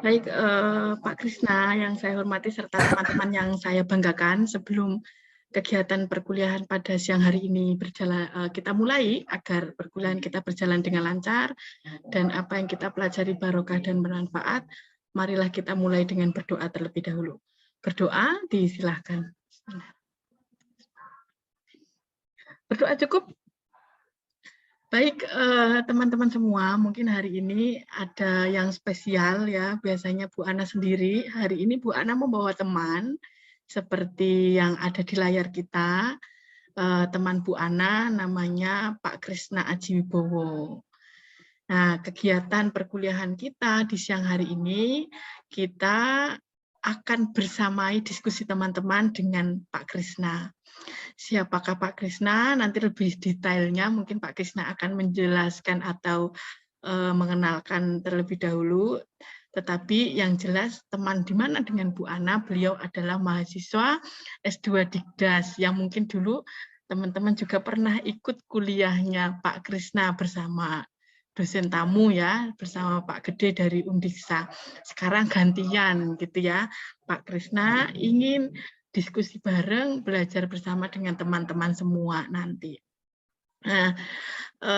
Baik, Pak Krisna yang saya hormati serta teman-teman yang saya banggakan, sebelum kegiatan perkuliahan pada siang hari ini kita mulai agar perkuliahan kita berjalan dengan lancar dan apa yang kita pelajari barokah dan bermanfaat, marilah kita mulai dengan berdoa terlebih dahulu. Berdoa, disilahkan. Berdoa cukup? Baik, teman-teman semua, mungkin hari ini ada yang spesial ya. Biasanya Bu Ana sendiri, hari ini Bu Ana membawa teman seperti yang ada di layar kita. Teman Bu Ana namanya Pak Krisna Ajiwibowo. Nah, kegiatan perkuliahan kita di siang hari ini, kita akan bersamai diskusi teman-teman dengan Pak Krisna. Siapakah Pak Krisna? Nanti lebih detailnya mungkin Pak Krisna akan menjelaskan atau mengenalkan terlebih dahulu. Tetapi yang jelas teman di mana dengan Bu Ana, beliau adalah mahasiswa S2 Dikdas yang mungkin dulu teman-teman juga pernah ikut kuliahnya Pak Krisna bersama dosen tamu ya, bersama Pak Gede dari Undiksa. Sekarang gantian gitu ya. Pak Krisna ingin diskusi bareng, belajar bersama dengan teman-teman semua nanti. Nah,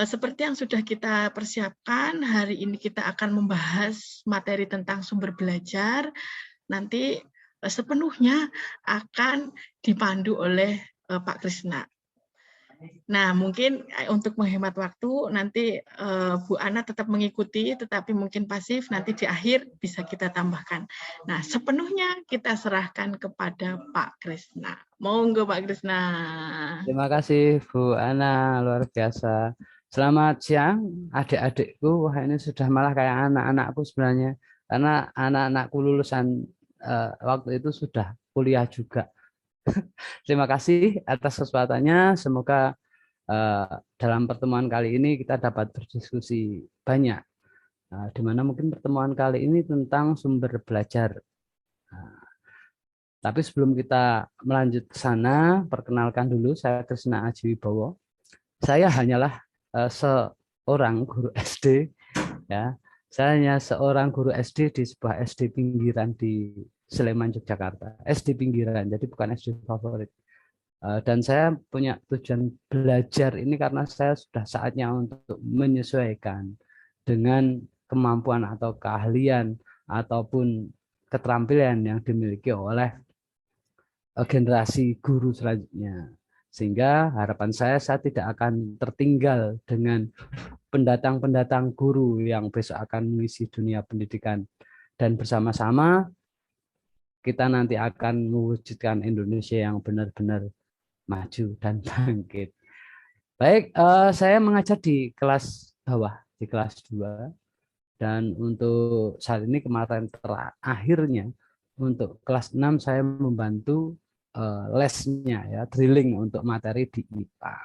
seperti yang sudah kita persiapkan, hari ini kita akan membahas materi tentang sumber belajar. Nanti sepenuhnya akan dipandu oleh Pak Krisna. Nah, mungkin untuk menghemat waktu, nanti Bu Ana tetap mengikuti, tetapi mungkin pasif, nanti di akhir bisa kita tambahkan. Nah, sepenuhnya kita serahkan kepada Pak Krisna. Monggo Pak Krisna. Terima kasih Bu Ana, luar biasa. Selamat siang adik-adikku. Wah, ini sudah malah kayak anak-anakku sebenarnya. Karena anak-anakku lulusan waktu itu sudah kuliah juga. Terima kasih atas kesempatannya. Semoga dalam pertemuan kali ini kita dapat berdiskusi banyak. Di mana mungkin pertemuan kali ini tentang sumber belajar. Tapi sebelum kita melanjut ke sana, perkenalkan dulu, saya Krisna Ajiwibowo. Saya hanyalah seorang guru SD, ya. Saya hanya seorang guru SD di sebuah SD pinggiran di Sleman, Yogyakarta. SD pinggiran, jadi bukan SD favorit. Dan saya punya tujuan belajar ini karena saya sudah saatnya untuk menyesuaikan dengan kemampuan atau keahlian ataupun keterampilan yang dimiliki oleh generasi guru selanjutnya. Sehingga harapan saya tidak akan tertinggal dengan pendatang-pendatang guru yang besok akan mengisi dunia pendidikan. Dan bersama-sama kita nanti akan mewujudkan Indonesia yang benar-benar maju dan bangkit. Baik, saya mengajar di kelas bawah, di kelas 2. Dan untuk saat ini kemarin terakhirnya, untuk kelas 6 saya membantu lesnya, ya, drilling untuk materi di IPA.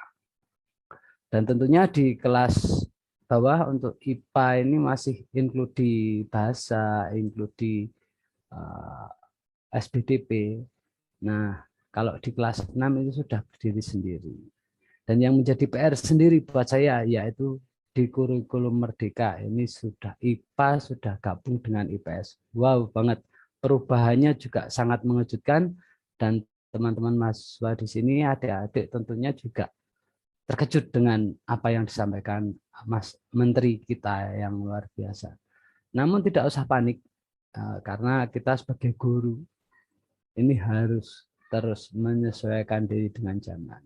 Dan tentunya di kelas bawah untuk IPA ini masih include di bahasa, include di SBDP. Nah, kalau di kelas 6 itu sudah berdiri sendiri. Dan yang menjadi PR sendiri buat saya yaitu di kurikulum Merdeka ini sudah IPA sudah gabung dengan IPS. Wow banget, perubahannya juga sangat mengejutkan dan teman-teman mahasiswa di sini adik-adik tentunya juga terkejut dengan apa yang disampaikan Mas Menteri kita yang luar biasa. Namun tidak usah panik karena kita sebagai guru ini harus terus menyesuaikan diri dengan zaman.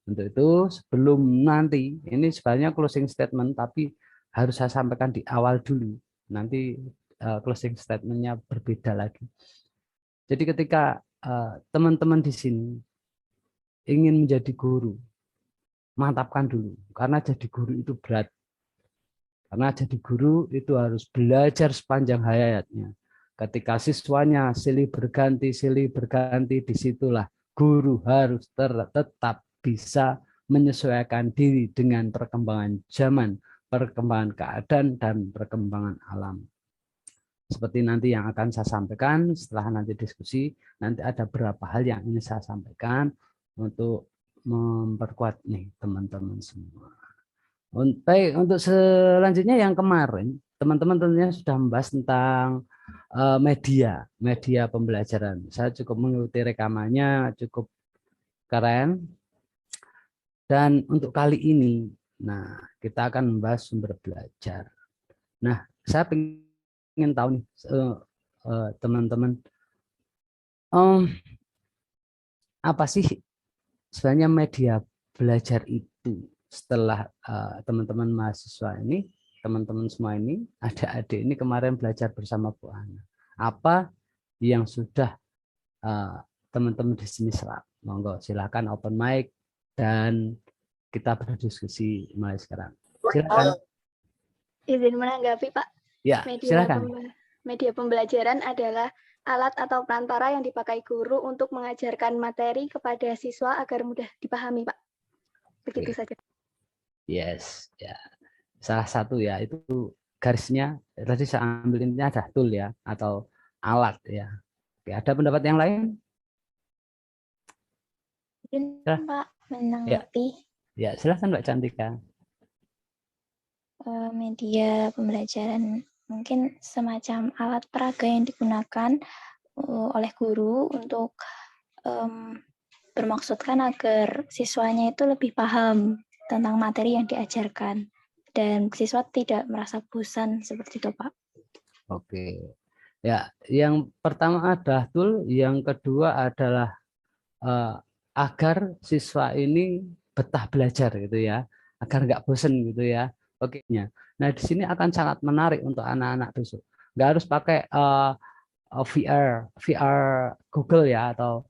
Untuk itu sebelum nanti, ini sebenarnya closing statement tapi harus saya sampaikan di awal dulu. Nanti closing statementnya berbeda lagi. Jadi ketika teman-teman di sini ingin menjadi guru, mantapkan dulu. Karena jadi guru itu berat. Karena jadi guru itu harus belajar sepanjang hayatnya. Ketika siswanya silih berganti, disitulah guru harus tetap bisa menyesuaikan diri dengan perkembangan zaman, perkembangan keadaan, dan perkembangan alam. Seperti nanti yang akan saya sampaikan setelah nanti diskusi, nanti ada beberapa hal yang ingin saya sampaikan untuk memperkuat nih teman-teman semua. Baik, untuk selanjutnya yang kemarin teman-teman tentunya sudah membahas tentang media pembelajaran. Saya cukup mengikuti rekamannya, cukup keren. Dan untuk kali ini, nah kita akan membahas sumber belajar. Nah, saya ingin tahu nih, teman-teman, apa sih sebenarnya media belajar itu? Setelah teman-teman mahasiswa ini, teman-teman semua ini, adik-adik ini kemarin belajar bersama Bu Ana. Apa yang sudah teman-teman di sini serap? Monggo silakan open mic dan kita berdiskusi mulai sekarang. Silakan. Izin menanggapi, Pak. Ya, silakan. Media pembelajaran adalah alat atau perantara yang dipakai guru untuk mengajarkan materi kepada siswa agar mudah dipahami, Pak. Begitu saja. Yes, ya. Salah satu ya itu garisnya tadi saya ambil ini ada tool ya atau alat ya. Oke, ada pendapat yang lain? Pak, menanggapi. Ya, silakan Mbak Cantika. Media pembelajaran mungkin semacam alat peraga yang digunakan oleh guru untuk bermaksudkan agar siswanya itu lebih paham tentang materi yang diajarkan dan siswa tidak merasa bosan seperti itu, Pak. Oke. Ya, yang pertama adalah tool, yang kedua adalah agar siswa ini betah belajar gitu ya, agar nggak bosan gitu ya. Oke. Nah, di sini akan sangat menarik untuk anak-anak besok. Nggak harus pakai VR Google ya atau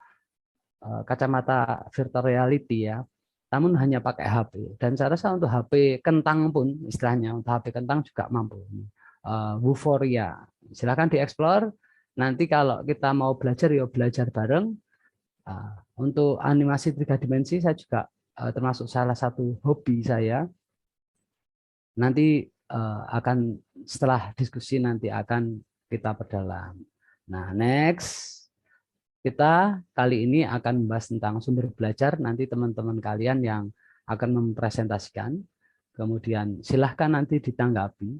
kacamata virtual reality ya, namun hanya pakai HP. Dan saya rasa untuk HP kentang pun istilahnya untuk HP kentang juga mampu. Wuforia, silakan dieksplor. Nanti kalau kita mau belajar ya belajar bareng. Untuk animasi 3 dimensi saya juga termasuk salah satu hobi saya. Nanti akan setelah diskusi nanti akan kita perdalam. Nah, next. Kita kali ini akan membahas tentang sumber belajar. Nanti teman-teman kalian yang akan mempresentasikan. Kemudian silahkan nanti ditanggapi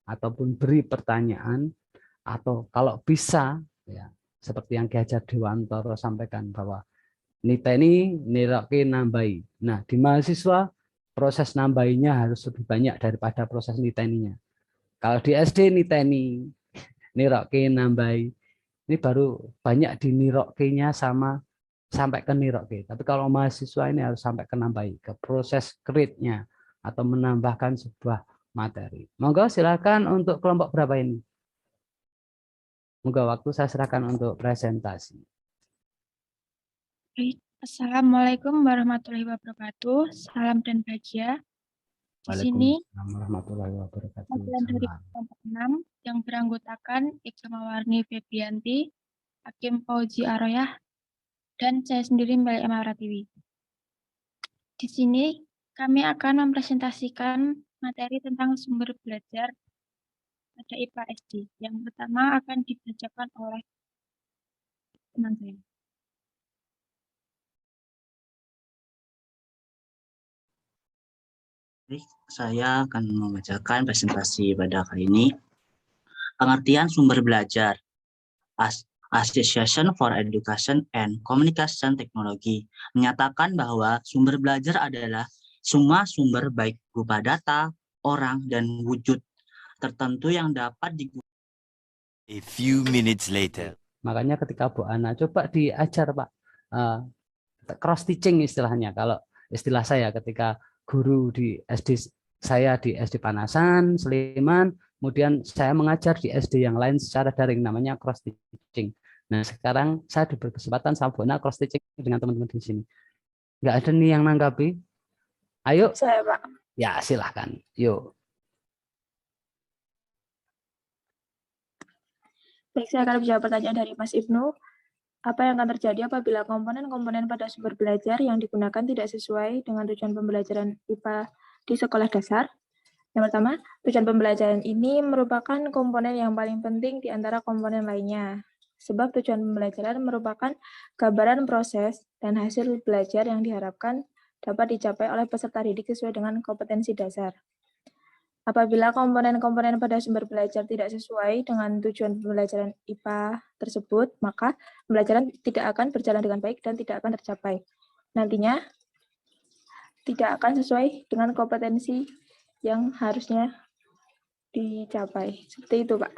ataupun beri pertanyaan. Atau kalau bisa, ya, seperti yang Ki Hajar Dewantoro sampaikan bahwa niteni niroke nambahi. Nah, di mahasiswa proses nambahinya harus lebih banyak daripada proses niteninya. Kalau di SD niteni niroke nambahi. Ini baru banyak di niroke-nya sama sampai ke niroke. Tapi kalau mahasiswa ini harus sampai ke nambahi, ke proses create-nya atau menambahkan sebuah materi. Monggo silakan untuk kelompok berapa ini? Monggo waktu saya serahkan untuk presentasi. Assalamualaikum warahmatullahi wabarakatuh. Salam dan bahagia. Di sini warahmatullahi wabarakatuh. dari kelompok 6 yang beranggotakan Ika Mawarni Febrianti, Hakim Fauzi Aroyah, dan saya sendiri Mbak Emma Pratiwi. Di sini kami akan mempresentasikan materi tentang sumber belajar pada IPA SD. Yang pertama akan dibacakan oleh teman saya. Saya akan membacakan presentasi pada kali ini. Pengertian sumber belajar. Association for Education and Communication Technology menyatakan bahwa sumber belajar adalah semua sumber baik berupa data, orang, dan wujud tertentu yang dapat digunakan. A few minutes later. Makanya ketika Bu Ana coba diajar Pak, cross teaching istilahnya. Kalau istilah saya ketika guru di SD saya di SD Panasan, Sleman, kemudian saya mengajar di SD yang lain secara daring, namanya cross teaching. Nah, sekarang saya diberi kesempatan sama Bu Ana cross teaching dengan teman-teman di sini. Nggak ada nih yang nanggapi? Ayo. Saya, Pak. Ya, silahkan. Yuk. Baik, saya akan menjawab pertanyaan dari Mas Ibnu. Apa yang akan terjadi apabila komponen-komponen pada sumber belajar yang digunakan tidak sesuai dengan tujuan pembelajaran IPA di sekolah dasar? Yang pertama, tujuan pembelajaran ini merupakan komponen yang paling penting di antara komponen lainnya. Sebab tujuan pembelajaran merupakan gambaran proses dan hasil belajar yang diharapkan dapat dicapai oleh peserta didik sesuai dengan kompetensi dasar. Apabila komponen-komponen pada sumber belajar tidak sesuai dengan tujuan pembelajaran IPA tersebut, maka pembelajaran tidak akan berjalan dengan baik dan tidak akan tercapai. Nantinya tidak akan sesuai dengan kompetensi yang harusnya dicapai. Seperti itu, Pak.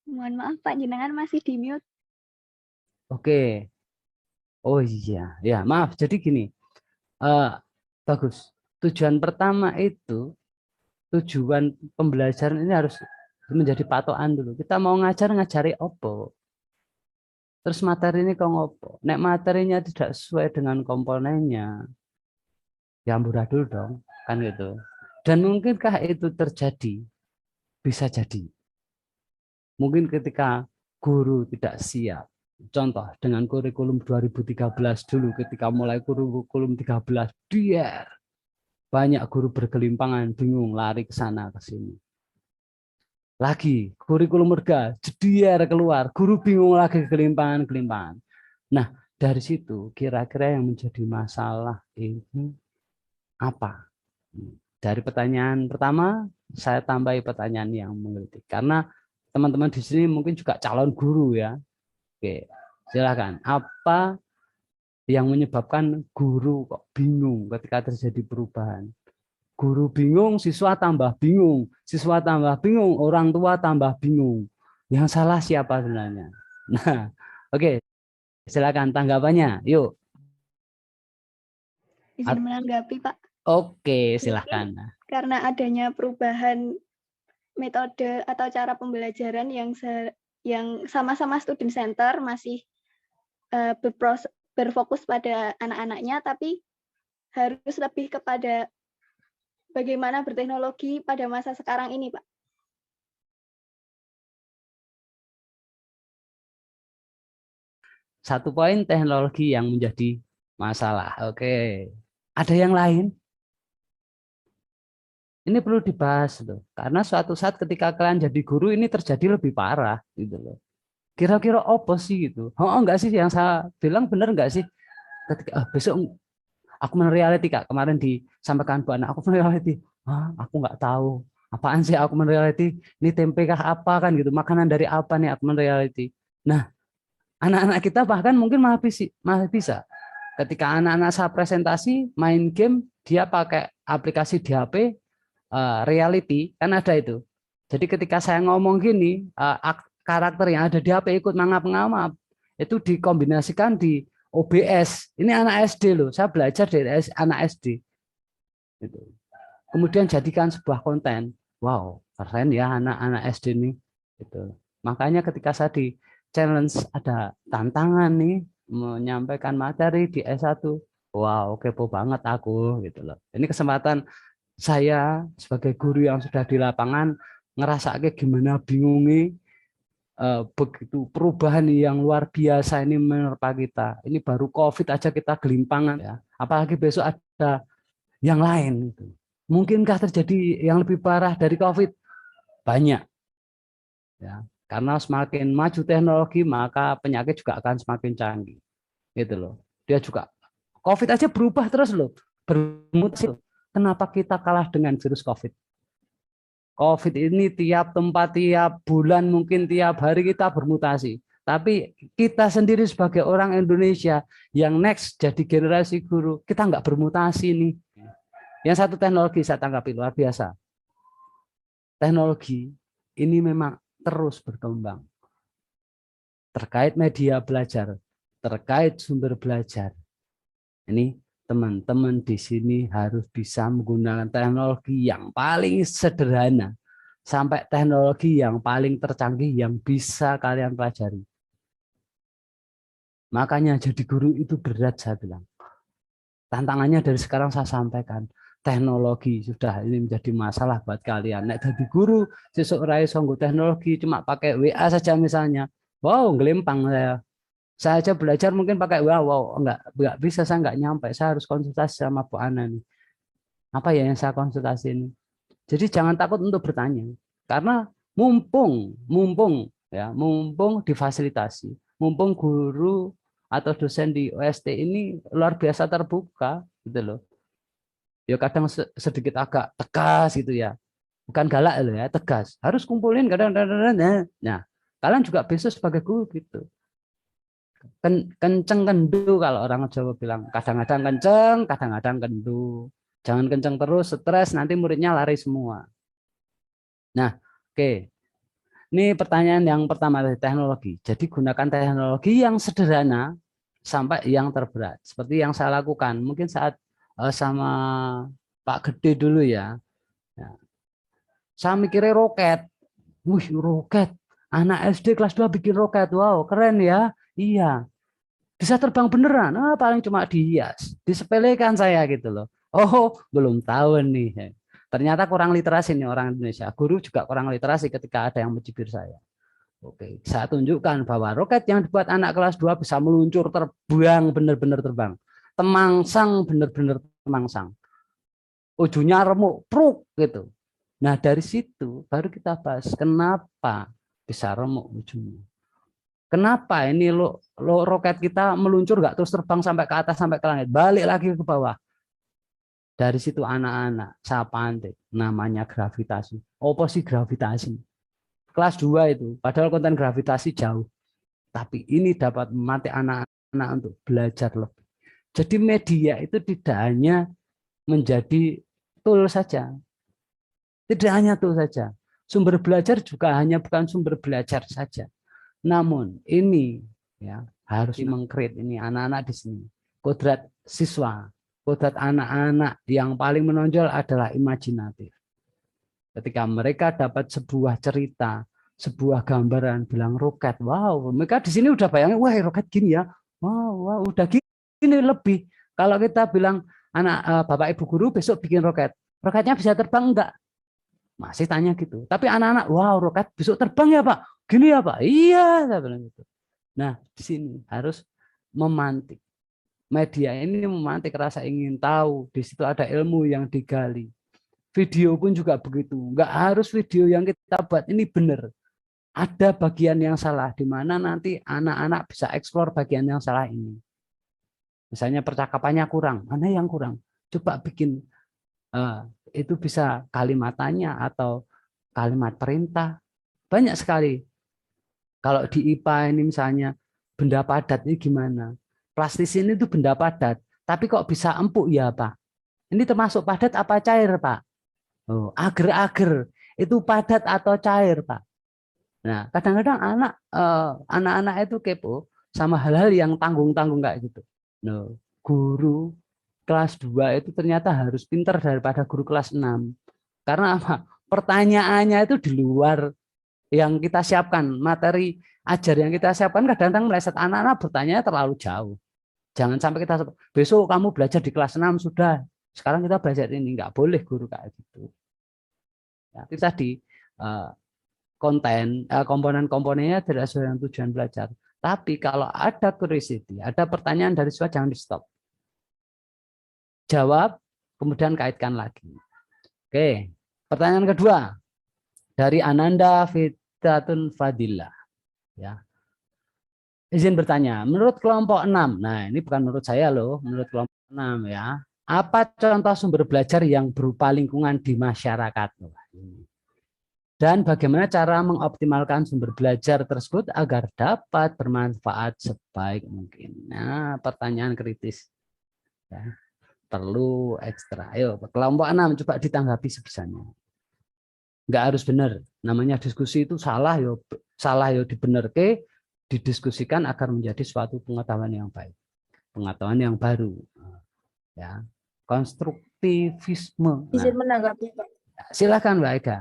Mohon maaf Pak, jenengan masih di mute. Oke. Oh iya, ya maaf. Jadi gini, bagus. Tujuan pertama itu, tujuan pembelajaran ini harus menjadi patokan dulu. Kita mau ngajari opo. Terus materi ini kok ngopo. Nek materinya tidak sesuai dengan komponennya, ya amburadul dong, kan gitu. Dan mungkinkah itu terjadi? Bisa jadi. Mungkin ketika guru tidak siap. Contoh dengan kurikulum 2013 dulu, ketika mulai kurikulum 13, dia banyak guru bergelimpangan, bingung, lari ke sana ke sini. Lagi kurikulum merga, jedier keluar, guru bingung lagi kelimpangan. Nah, dari situ kira-kira yang menjadi masalah ini apa? Dari pertanyaan pertama, saya tambahi pertanyaan yang menggelitik. Karena teman-teman di sini mungkin juga calon guru ya. Oke, silakan. Apa yang menyebabkan guru kok bingung ketika terjadi perubahan? Guru bingung, siswa tambah bingung. Siswa tambah bingung, orang tua tambah bingung. Yang salah siapa sebenarnya? Nah, oke. Silakan tanggapannya. Yuk. Izin menanggapi Pak. Oke, silakan. Karena adanya perubahan metode atau cara pembelajaran yang sama-sama student center masih berfokus pada anak-anaknya, tapi harus lebih kepada bagaimana berteknologi pada masa sekarang ini, Pak. Satu poin teknologi yang menjadi masalah. Oke. Ada yang lain? Ini perlu dibahas loh. Karena suatu saat ketika kalian jadi guru ini terjadi lebih parah gitu loh. Kira-kira apa sih gitu? Oh enggak sih yang saya bilang benar enggak sih? Ketika besok aku menereality Kak, kemarin disampaikan Bu Ana, aku menereality. Aku enggak tahu. Apaan sih aku menereality? Ini tempe kah apa kan gitu? Makanan dari apa nih aku menereality? Nah, anak-anak kita bahkan mungkin malah bisa. Ketika anak-anak saya presentasi main game, dia pakai aplikasi di HP, reality kan ada itu. Jadi ketika saya ngomong gini, karakter yang ada di HP ikut mangap-ngap, itu dikombinasikan di OBS. Ini anak SD loh, saya belajar dari anak SD. Gitu. Kemudian jadikan sebuah konten. Wow, keren ya anak-anak SD ini. Gitu. Makanya ketika saya di challenge ada tantangan nih menyampaikan materi di S1, wow kepo banget aku gitu loh. Ini kesempatan saya sebagai guru yang sudah di lapangan ngerasa kayak gimana bingungnya begitu perubahan yang luar biasa ini menerpa kita. Ini baru COVID aja kita gelimpangan ya. Apalagi besok ada yang lain. Gitu. Mungkinkah terjadi yang lebih parah dari COVID? Banyak. Ya. Karena semakin maju teknologi maka penyakit juga akan semakin canggih. Gitu loh. Dia juga COVID aja berubah terus loh. Bermutasi. Kenapa kita kalah dengan virus COVID? COVID ini tiap tempat, tiap bulan, mungkin tiap hari kita bermutasi. Tapi kita sendiri sebagai orang Indonesia yang next jadi generasi guru, kita nggak bermutasi nih. Yang satu teknologi saya tanggapi luar biasa. Teknologi ini memang terus berkembang. Terkait media belajar, terkait sumber belajar. Ini teman-teman di sini harus bisa menggunakan teknologi yang paling sederhana sampai teknologi yang paling tercanggih yang bisa kalian pelajari. Makanya jadi guru itu berat saya bilang. Tantangannya dari sekarang saya sampaikan. Teknologi sudah ini menjadi masalah buat kalian. Nek jadi guru sesuk rai songgo teknologi cuma pakai WA saja misalnya. Wow, gelempang saya. Saya aja belajar mungkin pakai wow enggak bisa, saya enggak nyampe, saya harus konsultasi sama Bu Ana nih. Apa ya yang saya konsultasi ini? Jadi jangan takut untuk bertanya, karena mumpung difasilitasi, mumpung guru atau dosen di OST ini luar biasa terbuka, gitu loh. Ya kadang sedikit agak tegas gitu ya. Bukan galak loh ya, tegas. Harus kumpulin kadang-kadang. Nah, kalian juga besok sebagai guru gitu. Kenceng kendu kalau orang Jawa bilang. Kadang-kadang kenceng, kadang-kadang kendu. Jangan kenceng terus, stres nanti muridnya lari semua. Nah, oke. Ini pertanyaan yang pertama dari teknologi. Jadi gunakan teknologi yang sederhana sampai yang terberat. Seperti yang saya lakukan. Mungkin saat sama Pak Gede dulu ya. Saya mikirnya roket. Wih, roket. Anak SD kelas 2 bikin roket. Wow, keren ya. Iya. Bisa terbang beneran. Paling cuma dihias. Disepelekan saya gitu loh. Oh, belum tahu nih. Ternyata kurang literasi nih orang Indonesia. Guru juga kurang literasi ketika ada yang mencibir saya. Oke, saya tunjukkan bahwa roket yang dibuat anak kelas 2 bisa meluncur, terbang, benar-benar terbang. Temangsang, benar-benar temangsang. Ujungnya remuk, pruk gitu. Nah, dari situ baru kita bahas kenapa bisa remuk ujungnya. Kenapa ini lo roket kita meluncur nggak terus terbang sampai ke atas, sampai ke langit, balik lagi ke bawah. Dari situ anak-anak saya pantik, namanya gravitasi. Apa sih gravitasi? Kelas 2 itu, padahal konten gravitasi jauh. Tapi ini dapat memantik anak-anak untuk belajar lebih. Jadi media itu tidak hanya menjadi tool saja. Tidak hanya tool saja. Sumber belajar juga hanya bukan sumber belajar saja. Namun ini ya harus mengcreate ini anak-anak di sini. Kodrat siswa, kodrat anak-anak yang paling menonjol adalah imajinatif. Ketika mereka dapat sebuah cerita, sebuah gambaran, bilang roket, wow, mereka di sini udah bayangin, wah roket gini ya, wow, udah gini lebih. Kalau kita bilang anak bapak ibu guru besok bikin roket, roketnya bisa terbang enggak? Masih tanya gitu. Tapi anak-anak, wow roket besok terbang ya Pak, gini ya Pak, iya, saya bilang gitu. Nah di sini harus memantik. Media ini memantik rasa ingin tahu. Di situ ada ilmu yang digali. Video pun juga begitu. Enggak harus video yang kita buat ini benar. Ada bagian yang salah, di mana nanti anak-anak bisa eksplor bagian yang salah ini. Misalnya percakapannya kurang, mana yang kurang? Coba bikin, itu bisa kalimat tanya atau kalimat perintah. Banyak sekali. Kalau di IPA ini misalnya, benda padat ini gimana? Plastis ini tuh benda padat, tapi kok bisa empuk ya Pak? Ini termasuk padat apa cair Pak? Oh, ager-ager itu padat atau cair, Pak. Nah, kadang-kadang anak-anak itu kepo sama hal-hal yang tanggung-tanggung kayak gitu. No, guru kelas 2 itu ternyata harus pintar daripada guru kelas 6. Karena apa? Pertanyaannya itu di luar yang kita siapkan, materi ajar yang kita siapkan kadang-kadang meleset, anak-anak bertanya terlalu jauh. Jangan sampai kita besok kamu belajar di kelas 6 sudah. Sekarang kita belajar ini, nggak boleh guru kayak gitu. Ya, itu tadi komponen-komponennya tidak sesuai dengan tujuan belajar. Tapi kalau ada curiosity, ada pertanyaan dari siswa, jangan di stop. Jawab, kemudian kaitkan lagi. Oke, pertanyaan kedua dari Ananda Fitatun Fadillah. Ya. Izin bertanya, menurut kelompok 6, nah ini bukan menurut saya loh, menurut kelompok 6 ya. Apa contoh sumber belajar yang berupa lingkungan di masyarakat? Dan bagaimana cara mengoptimalkan sumber belajar tersebut agar dapat bermanfaat sebaik mungkin. Nah, pertanyaan kritis. Ya, perlu ekstra. Ayo, kelompok 6 coba ditanggapi sebisanya. Enggak harus benar. Namanya diskusi itu salah yo dibenerke, didiskusikan agar menjadi suatu pengetahuan yang baik. Pengetahuan yang baru. Ya. Konstruktivisme. Nah, Izin menanggapi, Pak. Silakan Mbak Ega.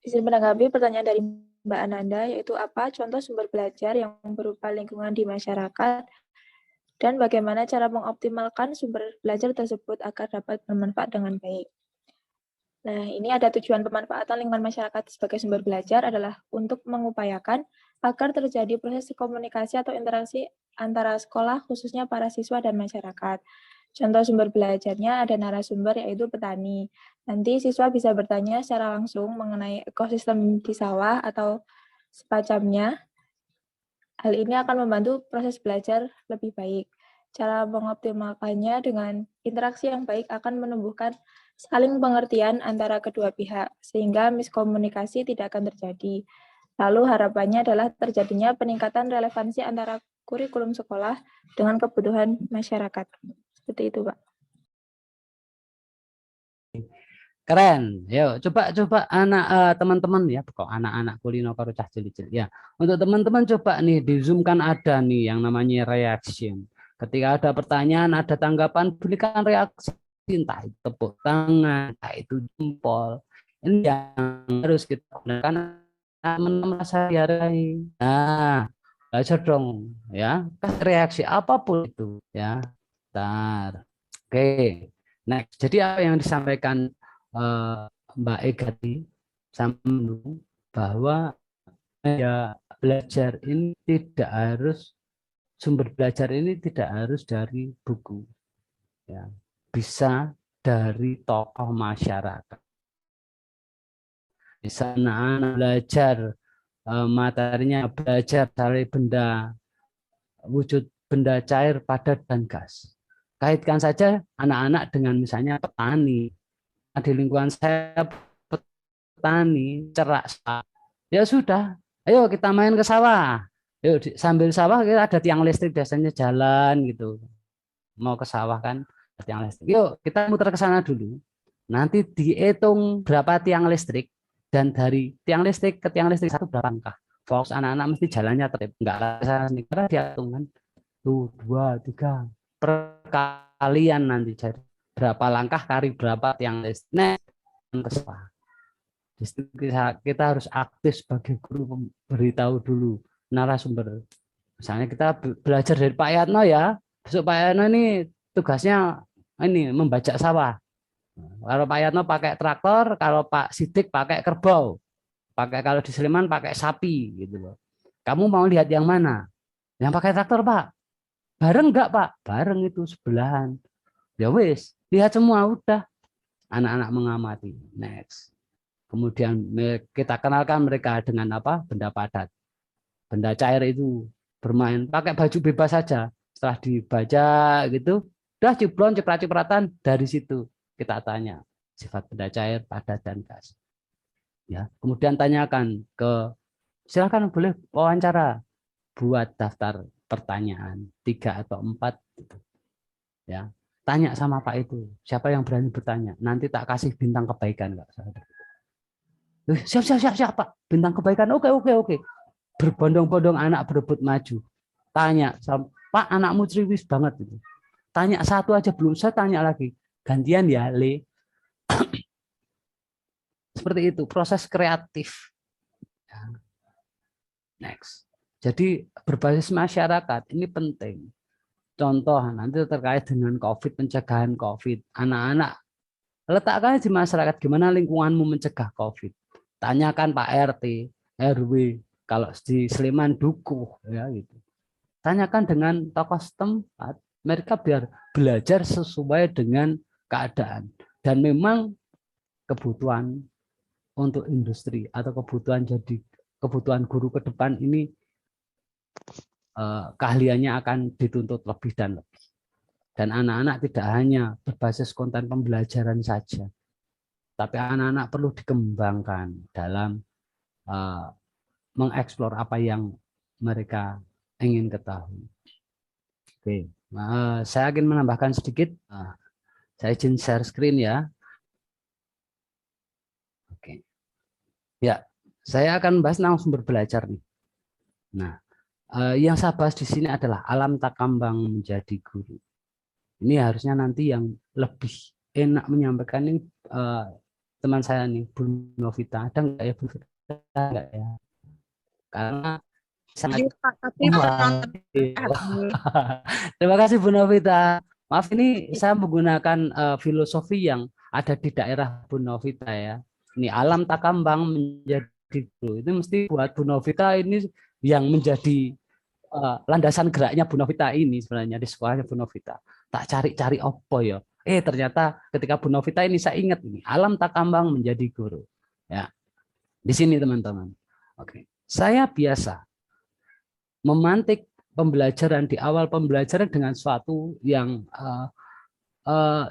Izin menanggapi pertanyaan dari Mbak Ananda, yaitu apa contoh sumber belajar yang berupa lingkungan di masyarakat dan bagaimana cara mengoptimalkan sumber belajar tersebut agar dapat bermanfaat dengan baik. Nah, ini ada tujuan pemanfaatan lingkungan masyarakat sebagai sumber belajar adalah untuk mengupayakan agar terjadi proses komunikasi atau interaksi antara sekolah, khususnya para siswa dan masyarakat. Contoh sumber belajarnya ada narasumber yaitu petani. Nanti siswa bisa bertanya secara langsung mengenai ekosistem di sawah atau semacamnya. Hal ini akan membantu proses belajar lebih baik. Cara mengoptimalkannya dengan interaksi yang baik akan menumbuhkan saling pengertian antara kedua pihak, sehingga miskomunikasi tidak akan terjadi. Lalu harapannya adalah terjadinya peningkatan relevansi antara kurikulum sekolah dengan kebutuhan masyarakat. Seperti itu, Pak. Keren. Yuk, coba anak teman-teman ya, kok anak-anak kulino karo cah cilik-cilik ya. Untuk teman-teman coba nih di Zoom kan ada nih yang namanya reaction. Ketika ada pertanyaan, ada tanggapan, berikan reaksi, entah itu tepuk tangan, entah itu jempol. Ini yang harus kita gunakan merasa dihargai. Nah, belajar dong ya, kasih reaksi apapun itu ya. Bentar. Oke. Next. Jadi apa yang disampaikan Mbak Ega sama bahwa ya belajar ini tidak harus, sumber belajar ini tidak harus dari buku, ya bisa dari tokoh masyarakat. Bisa anak-anak belajar materinya, belajar dari benda wujud benda cair, padat dan gas. Kaitkan saja anak-anak dengan misalnya petani. Di lingkungan saya petani, cerak sawah. Ya sudah, ayo kita main ke sawah. Yuk sambil sawah kita ada tiang listrik biasanya jalan gitu. Mau ke sawah kan tiang listrik. Yuk kita muter ke sana dulu. Nanti dihitung berapa tiang listrik dan dari tiang listrik ke tiang listrik satu berapa langkah. Fokus anak-anak mesti jalannya tertib. Enggak sana karena dihitung kan. 1, 2, 3 perkalian nanti jadi berapa langkah kali berapa tiang listrik. Kita harus aktif sebagai guru, beritahu dulu narasumber. Misalnya kita belajar dari Pak Yatno ya. Besok Pak Yatno ini tugasnya ini membajak sawah. Kalau Pak Yatno pakai traktor, kalau Pak Sidik pakai kerbau. Kalau di Sleman pakai sapi gitu loh. Kamu mau lihat yang mana? Yang pakai traktor, Pak. Bareng enggak, Pak? Bareng itu sebelahan. Ya wis, lihat semua udah. Anak-anak mengamati. Next. Kemudian kita kenalkan mereka dengan apa? Benda padat. Benda cair itu bermain pakai baju bebas saja. Setelah dibaca gitu, udah ciblon ciprat-cipratan, dari situ kita tanya sifat benda cair, padat dan gas. Ya, kemudian tanyakan silakan boleh wawancara, buat daftar pertanyaan 3 atau 4 gitu. Ya. Tanya sama Pak itu, siapa yang berani bertanya? Nanti tak kasih bintang kebaikan, Kak. Siap, Pak. Bintang kebaikan. Oke. Berbondong-bondong anak berebut maju. Tanya, Pak, anakmu ceriwis banget itu. Tanya satu aja belum, saya tanya lagi. Gantian ya, Le. Seperti itu, proses kreatif. Next. Jadi berbasis masyarakat ini penting. Contoh nanti terkait dengan COVID, pencegahan COVID. Anak-anak letakkan di masyarakat gimana lingkunganmu mencegah COVID. Tanyakan Pak RT, RW, kalau di Sleman Dukuh ya gitu. Tanyakan dengan tokoh setempat, mereka biar belajar sesuai dengan keadaan. Dan memang kebutuhan untuk industri atau kebutuhan guru ke depan ini keahliannya akan dituntut lebih dan lebih. Dan anak-anak tidak hanya berbasis konten pembelajaran saja, tapi anak-anak perlu dikembangkan dalam mengeksplor apa yang mereka ingin ketahui. Oke, saya ingin menambahkan sedikit. Saya izin share screen ya. Oke, ya, saya akan bahas tentang sumber belajar nih. Nah, yang saya bahas di sini adalah alam takambang menjadi guru. Ini harusnya nanti yang lebih enak menyampaikan ini teman saya nih, Bu Novita. Ada nggak ya Bu Novita? Enggak ya? Karena sangat terima kasih Bu Novita. Maaf ini saya menggunakan filosofi yang ada di daerah Bu Novita ya. Ini alam takambang menjadi guru. Itu mesti buat Bu Novita ini yang menjadi landasan geraknya Bu Novita ini sebenarnya di sekolahnya Bu Novita. Tak cari-cari opo ya. Ternyata ketika Bu Novita ini saya ingat ini alam takambang menjadi guru. Ya. Di sini teman-teman. Oke. Saya biasa memantik pembelajaran di awal pembelajaran dengan sesuatu yang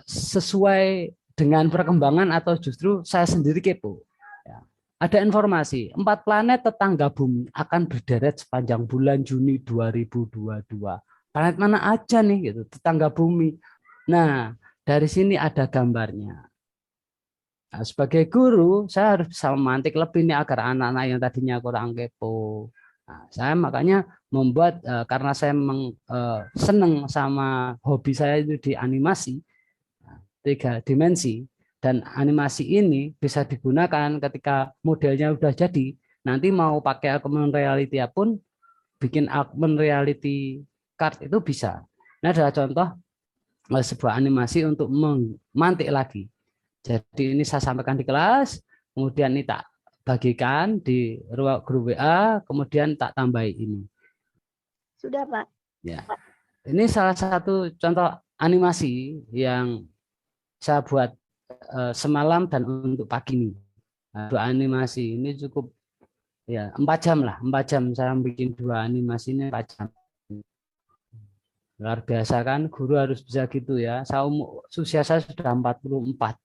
sesuai dengan perkembangan atau justru saya sendiri kepo. Ya. Ada informasi 4 planet tetangga bumi akan berderet sepanjang bulan Juni 2022. Planet mana aja nih gitu, tetangga bumi. Nah, dari sini ada gambarnya. Nah, sebagai guru, saya harus bisa memantik lebih nih agar anak-anak yang tadinya kurang kepo. Nah, saya makanya membuat karena saya seneng sama hobi saya itu di animasi 3 dimensi, dan animasi ini bisa digunakan ketika modelnya sudah jadi. Nanti mau pakai augmented reality pun bikin augmented reality card itu bisa. Ini adalah contoh sebuah animasi untuk memantik lagi. Jadi ini saya sampaikan di kelas, kemudian ini tak bagikan di grup WA, kemudian tak tambahi ini. Sudah, Pak. Ya. Ini salah satu contoh animasi yang saya buat semalam dan untuk pagi ini. Dua animasi ini cukup ya 4 jam lah, 4 jam saya bikin 2 animasi ini 4 jam. Luar biasa kan, guru harus bisa gitu ya. Usia saya sudah 44.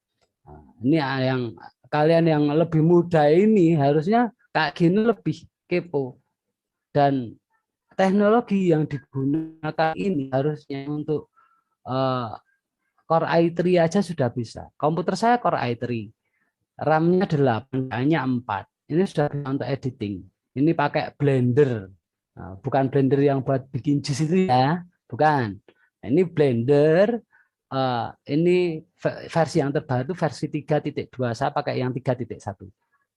Nah, ini yang kalian yang lebih muda ini harusnya kayak gini lebih kepo. Dan teknologi yang digunakan ini harusnya untuk Core i3 aja sudah bisa. Komputer saya Core i3. RAM-nya 8, hanya 4. Ini sudah bisa untuk editing. Ini pakai Blender. Nah, bukan Blender yang buat bikin jus itu ya. Bukan. Ini Blender. Ini versi yang terbaru, versi 3.2. Saya pakai yang 3.1.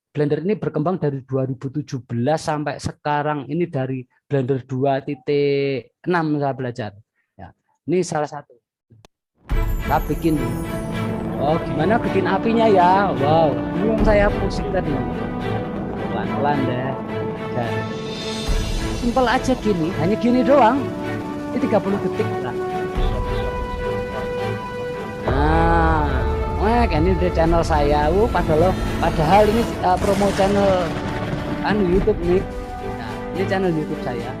Blender ini berkembang dari 2017 sampai sekarang. Ini dari Blender 2.6 saya belajar. Ya, ini salah satu. Saya bikin. Oh, gimana bikin apinya ya? Wow, belum saya pusing tadi. Pelan-pelan deh. Dan simpel aja gini, hanya gini doang. Ini 30 detik lah. Nah, ini di channel saya. Padahal ini promo channel YouTube nih. Nah, ini channel YouTube saya.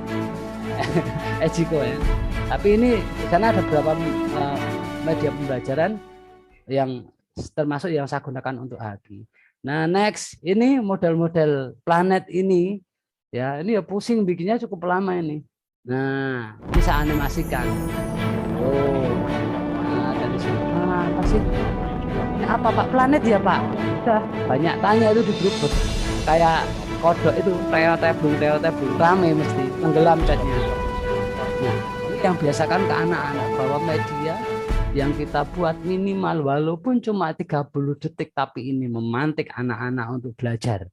Ejiko ya. Tapi ini di sana ada beberapa media pembelajaran yang termasuk yang saya gunakan untuk Haki. Nah, next ini model-model planet ini ya, ini ya pusing bikinnya cukup lama ini. Nah, bisa animasikan. Oh, nah dari sini apa sih? Ini apa Pak, planet ya Pak? Udah banyak tanya itu di grup kayak kodok itu teobung rame mesti tenggelam chatnya. Nah, ini yang biasakan ke anak-anak bahwa media yang kita buat minimal walaupun cuma 30 detik tapi ini memantik anak-anak untuk belajar.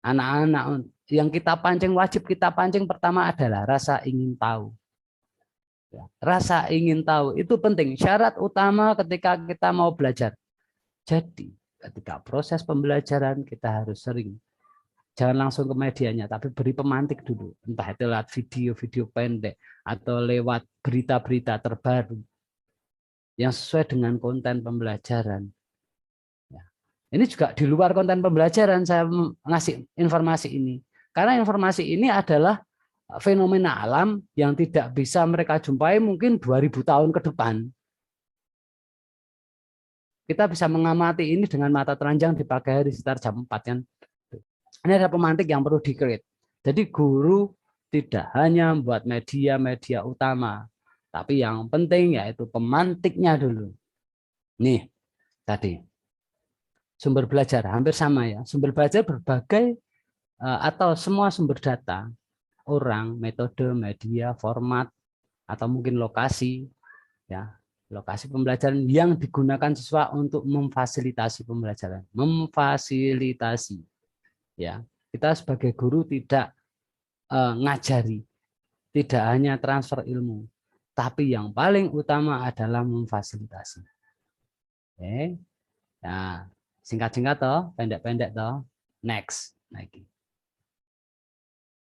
Anak-anak yang kita pancing, wajib kita pancing pertama adalah rasa ingin tahu. Rasa ingin tahu itu penting, syarat utama ketika kita mau belajar. Jadi ketika proses pembelajaran kita harus sering, jangan langsung ke medianya, tapi beri pemantik dulu. Entah itu lewat video-video pendek atau lewat berita-berita terbaru yang sesuai dengan konten pembelajaran. Ya. Ini juga di luar konten pembelajaran saya ngasih informasi ini. Karena informasi ini adalah fenomena alam yang tidak bisa mereka jumpai mungkin 2000 tahun ke depan. Kita bisa mengamati ini dengan mata telanjang di pagi hari sekitar jam 4 kan. Ini ada pemantik yang perlu di-create. Jadi guru tidak hanya membuat media-media utama, tapi yang penting yaitu pemantiknya dulu. Nih, tadi. Sumber belajar, hampir sama ya. Sumber belajar berbagai atau semua sumber data. Orang, metode, media, format, atau mungkin lokasi. Ya, lokasi pembelajaran yang digunakan siswa untuk memfasilitasi pembelajaran. Memfasilitasi. Ya, kita sebagai guru tidak ngajari. Tidak hanya transfer ilmu. Tapi yang paling utama adalah memfasilitasi. Oke. Nah, singkat-singkat toh, pendek-pendek toh. Next lagi.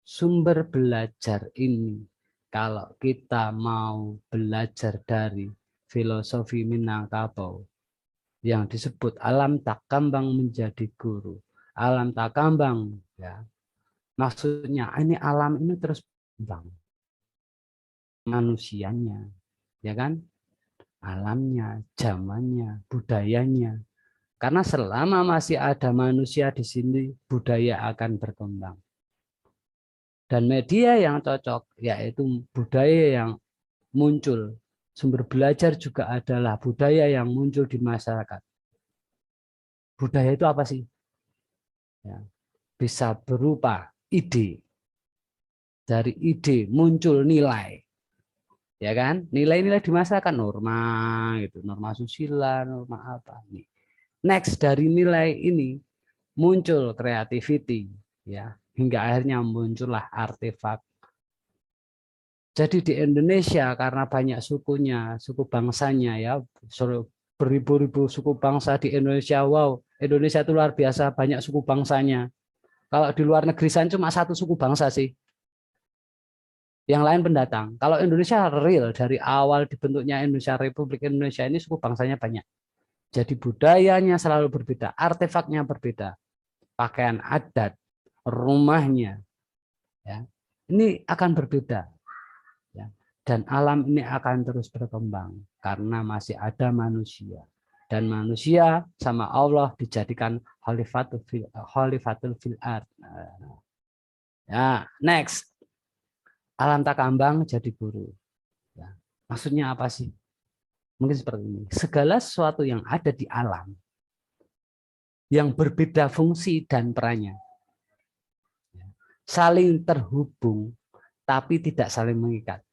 Sumber belajar ini kalau kita mau belajar dari filosofi Minangkabau yang disebut alam tak kambang menjadi guru. Alam tak kambang ya. Maksudnya ini alam ini terus berkembang. manusianya, ya kan? Alamnya, zamannya, budayanya. Karena selama masih ada manusia di sini, budaya akan berkembang. Dan media yang cocok, yaitu budaya yang muncul. Sumber belajar juga adalah budaya yang muncul di masyarakat. Budaya itu apa sih? Ya, bisa berupa ide. Dari ide muncul nilai. Ya kan? Nilai-nilai di masyarakat, norma gitu, norma susila, norma apa nih. Next dari nilai ini muncul creativity, ya, hingga akhirnya muncullah artefak. Jadi di Indonesia karena banyak sukunya, suku bangsanya, ya, beribu-ribu suku bangsa di Indonesia. Wow, Indonesia itu luar biasa, banyak suku bangsanya. Kalau di luar negeri sana cuma satu suku bangsa sih. Yang lain pendatang. Kalau Indonesia real, dari awal dibentuknya Indonesia, Republik Indonesia ini suku bangsanya banyak. Jadi budayanya selalu berbeda, artefaknya berbeda, pakaian adat, rumahnya, ya, ini akan berbeda, ya. Dan alam ini akan terus berkembang karena masih ada manusia, dan manusia sama Allah dijadikan khalifatul fil ard. Ya, next, alam takambang jadi guru. Ya. Maksudnya apa sih? Mungkin seperti ini. Segala sesuatu yang ada di alam yang berbeda fungsi dan perannya, saling terhubung tapi tidak saling mengikat,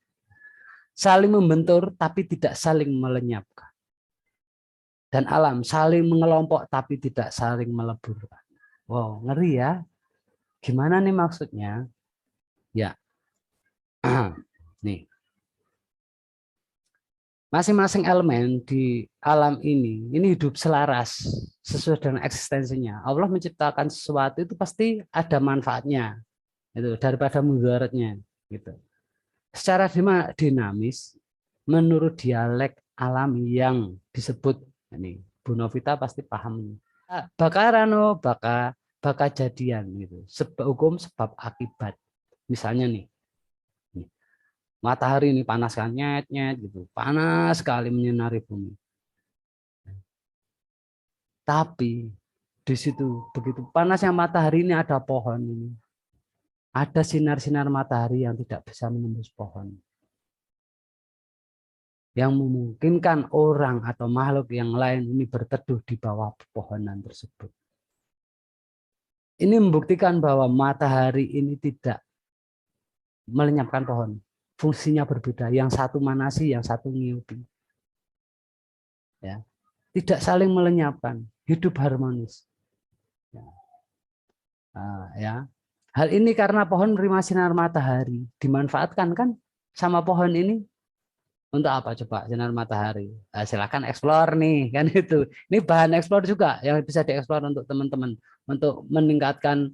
saling membentur tapi tidak saling melenyapkan, dan alam saling mengelompok tapi tidak saling meleburkan. Wow, ngeri ya. Gimana nih maksudnya? Ya, nih. Masing-masing elemen di alam ini hidup selaras sesuai dengan eksistensinya. Allah menciptakan sesuatu itu pasti ada manfaatnya, itu daripada mudaratnya, gitu. Secara dinamis, menurut dialek alami yang disebut ini, Bu Novita pasti paham ini. Bakarano, baka jadian, gitu. Hukum sebab akibat. Misalnya nih. Matahari ini panas kan, nyet gitu, panas sekali menyinari bumi. Tapi di situ begitu panasnya matahari ini ada pohon ini, ada sinar-sinar matahari yang tidak bisa menembus pohon, yang memungkinkan orang atau makhluk yang lain ini berteduh di bawah pepohonan tersebut. Ini membuktikan bahwa matahari ini tidak melenyapkan pohon. Fungsinya berbeda, yang satu manasi, yang satu ngiupi. Ya, tidak saling melenyapkan, hidup harmonis. Ya. Ya. Hal ini karena pohon menerima sinar matahari, dimanfaatkan kan sama pohon ini untuk apa coba sinar matahari? Silakan eksplor nih, kan itu. Ini bahan eksplor juga yang bisa dieksplor untuk teman-teman untuk meningkatkan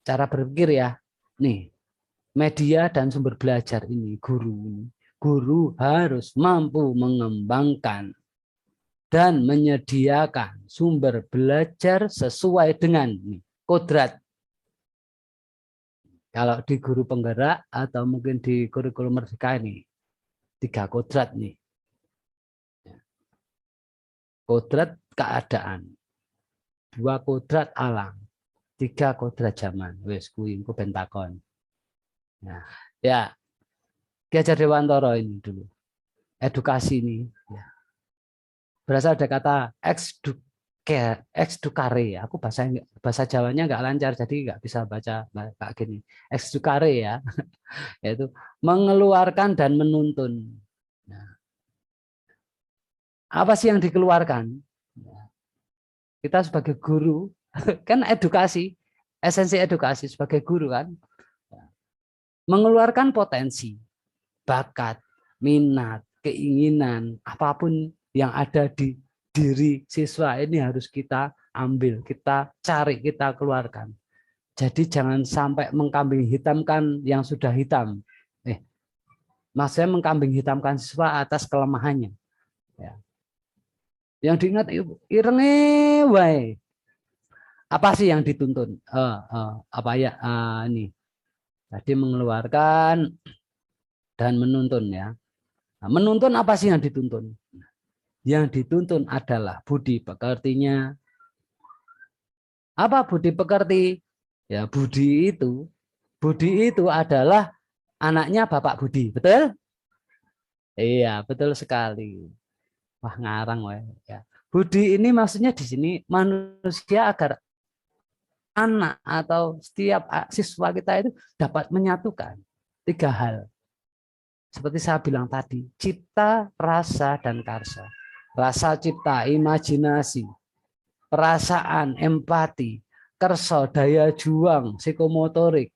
cara berpikir ya. Nih. Media dan sumber belajar ini, guru harus mampu mengembangkan dan menyediakan sumber belajar sesuai dengan kodrat. Kalau di guru penggerak atau mungkin di kurikulum merdeka ini 3 kodrat nih. Kodrat keadaan, 2 kodrat alam, 3 kodrat zaman. Wes kuwi engko ben takon. Nah, ya, Ki Hajar Dewantara ini dulu. Edukasi ini ya, berasal dari kata exducare. Aku bahasa Jawanya nggak lancar, jadi nggak bisa baca kayak gini. Exducare ya, yaitu mengeluarkan dan menuntun. Nah, apa sih yang dikeluarkan? Kita sebagai guru kan edukasi, esensi edukasi sebagai guru kan. Mengeluarkan potensi, bakat, minat, keinginan, apapun yang ada di diri siswa ini harus kita ambil, kita cari, kita keluarkan. Jadi jangan sampai mengkambing hitamkan yang sudah hitam. Maksudnya mengkambing hitamkan siswa atas kelemahannya. Ya. Yang diingat irenge wae. Apa sih yang dituntun? Apa ya? Ini. Tadi mengeluarkan dan menuntun ya. Nah, menuntun apa sih yang dituntun? Yang dituntun adalah budi pekertinya. Apa budi pekerti? Ya, budi itu adalah anaknya Bapak Budi, betul? Iya, betul sekali. Wah, ngarang weh. Ya. Budi ini maksudnya di sini manusia agar anak atau setiap siswa kita itu dapat menyatukan 3 hal. Seperti saya bilang tadi, cipta, rasa, dan karsa. Rasa cipta, imajinasi, perasaan, empati, kerso, daya juang, psikomotorik.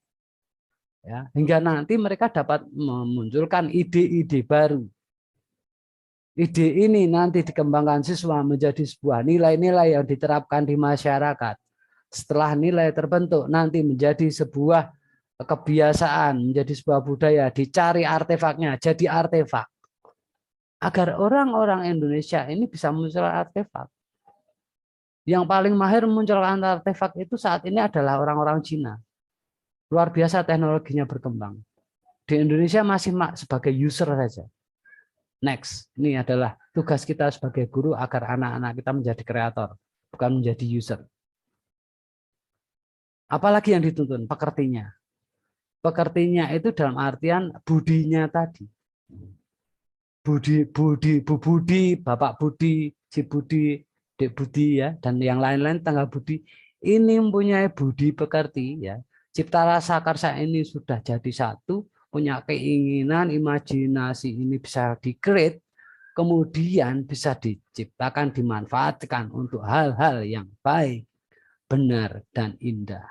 Ya, hingga nanti mereka dapat memunculkan ide-ide baru. Ide ini nanti dikembangkan siswa menjadi sebuah nilai-nilai yang diterapkan di masyarakat. Setelah nilai terbentuk, nanti menjadi sebuah kebiasaan, menjadi sebuah budaya, dicari artefaknya, jadi artefak. Agar orang-orang Indonesia ini bisa munculkan artefak. Yang paling mahir memunculkan artefak itu saat ini adalah orang-orang Cina. Luar biasa teknologinya berkembang. Di Indonesia masih sebagai user saja. Next, ini adalah tugas kita sebagai guru agar anak-anak kita menjadi kreator, bukan menjadi user. Apalagi yang dituntun? Pekertinya. Pekertinya itu dalam artian budinya tadi. Budi, Bu Budi, Bapak Budi, si Budi, Dek Budi ya, dan yang lain-lain tangga Budi. Ini mempunyai budi pekerti ya. Cipta rasa karsa ini sudah jadi satu, punya keinginan, imajinasi ini bisa di-create, kemudian bisa diciptakan, dimanfaatkan untuk hal-hal yang baik, benar, dan indah.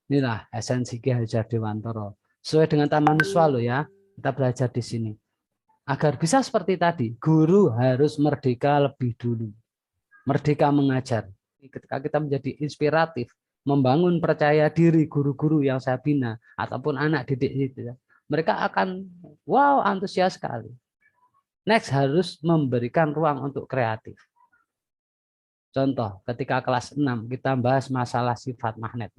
Inilah esensi Ki Hajar Dewantara. Sesuai dengan Taman Siswa loh ya, kita belajar di sini. Agar bisa seperti tadi, guru harus merdeka lebih dulu. Merdeka mengajar. Ketika kita menjadi inspiratif, membangun percaya diri guru-guru yang saya bina, ataupun anak didik itu, mereka akan wow antusias sekali. Next, harus memberikan ruang untuk kreatif. Contoh, ketika kelas 6 kita bahas masalah sifat magnet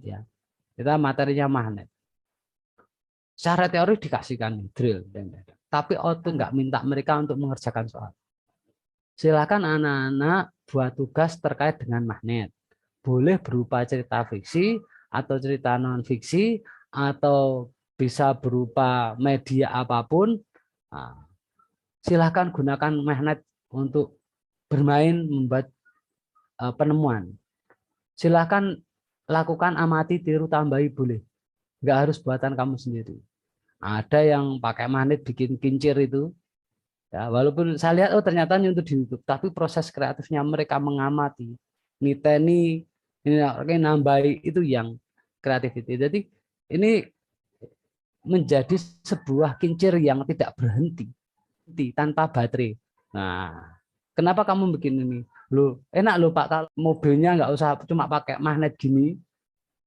ya. Kita materinya magnet. Secara teori dikasihkan drill, tapi auto nggak minta mereka untuk mengerjakan soal. Silakan anak-anak buat tugas terkait dengan magnet. Boleh berupa cerita fiksi atau cerita non fiksi atau bisa berupa media apapun. Nah, silahkan gunakan magnet untuk bermain membuat penemuan. Silahkan lakukan amati, tiru, tambahi boleh. Nggak harus buatan kamu sendiri. Ada yang pakai magnet bikin kincir itu. Ya, walaupun saya lihat ternyata ini untuk di YouTube, tapi proses kreatifnya mereka mengamati, niteni, ini nambahi itu yang kreatif itu. Jadi ini menjadi sebuah kincir yang tidak berhenti tanpa baterai. Nah, kenapa kamu bikin ini? Loh, enak loh Pak, kalau mobilnya nggak usah cuma pakai magnet gini.